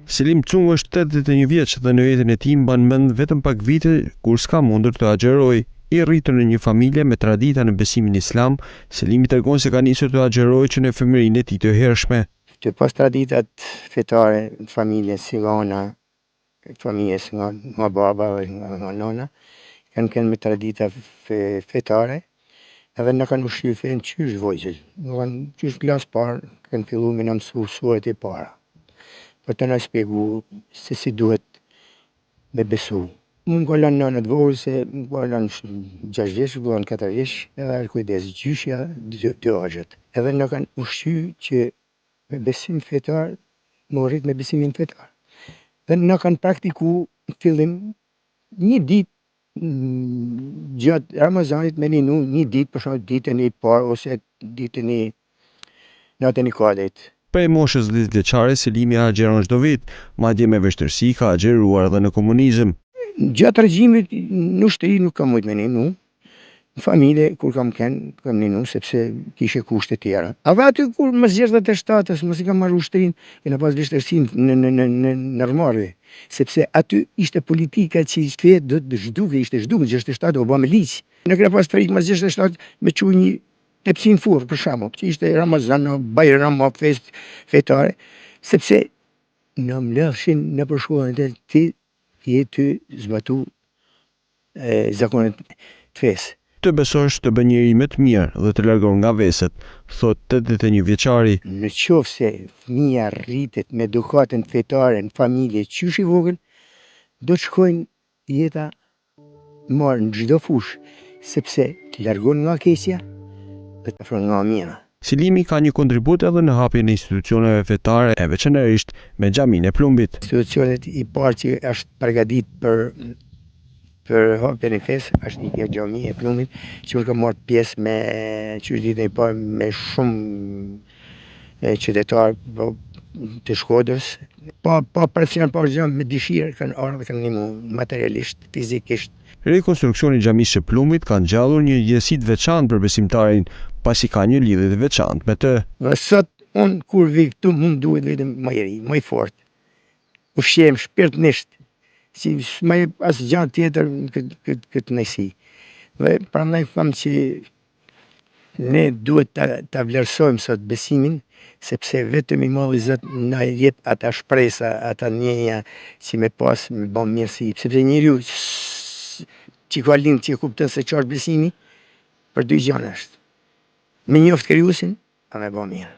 Selim Cungu është 81 vjeç dhe në jetën e tij mban mend vetëm pak vite kur s'ka mundur të agjerojë. I rritur në një familje me tradita në besimin islam, Selimi tregon se ka nisur të agjerojë që në fëmijërinë e tij të hershme. Që pas traditat fetare në familje si nga ana e familjes nga baba dhe nga nona, kanë me tradita fetare, edhe na kanë ushqyer fen qysh vojzëll. Qysh klas parë kanë fillu me na mësu suret e para. Për të na shpjegu se si duhet me besu. Unë ka lanë nana të vogël se ka lanë 6 vjeç, ka lanë 4 vjeç, edhe kujdes gjyshja, 2 axhat. Edhe na kanë ushqyer që me besim fetar, me u rrit me besimin fetar. Dhe na kanë praktiku në fillim një ditë gjatë Ramazanit me ninu një ditë, për shembull ditën e parë ose ditën e natën e Kadrit. Prej moshës 10 vjeçare, Selimi agjeron çdo vit, madje me vështirësi ka agjeruar edhe në komunizëm. Gjatë regjimit në ushtri nuk kam mujt me ninu, në familje kur kam ninu sepse kishe kushte tjera. Edhe aty kur më 67-s, mos i kam marrë ushtrinë, kena pas vështirësinë në ndërmarrje, sepse aty ishte politika që ishte do të zhduke, ishte zhduke, 67 u bë me ligj. Ne kena pas frikë mas 67 me çuj një tepsi në furrë për shembull, që ishte Ramazan, Bajram, fest fetare, sepse na mlefshin nëpër shkollën e ti je ty zbatu zakonet të fesë. Të besosh të bën njeri më të mirë dhe të largon nga veset, thot 81 vjeçari. Në qoftë se fëmia rritet me edukatën fetare në familje qysh i vogël, do të shkojnë jeta marë në çdo fushë, sepse të largon nga keqja dhe të afron nga mira. Selimi ka një kontribut edhe në hapjen e institucioneve fetare, e veçanërisht me xhaminë e Plumbit. Institucionet i parë që është përgatit për hapjen e fesë është një xhami e Plumbit, që unë kam marrë pjesë me ditën e parë me shumë qytetarë të Shkodrës. Pa presion, pa gjë, me dëshirë kanë ardhur dhe kanë ndihmu materialisht, fizikisht. Rekonstruksioni i xhamisë së Plumbit ka ngjallur një ndjesi të veçantë për besimtarin, pasi ka një lidhje të veçantë me të. Dhe sot unë kur vi këtu mund duhet vetëm më i ri, më i fortë. Ushqehem shpirtnisht, si s'ma jep asgjë tjetër këtë nësi. Dhe prandaj them që ne duhet ta vlerësojmë sot besimin, sepse vetëm i Malli Zot na jep ata shpresa, ata ndjenja që me pas me bën mirësi, sepse njeriu që ka lind që e kupton se ç'është besimi, për dy gjëra është. Me njoft Krijuesin, a me bën mirë.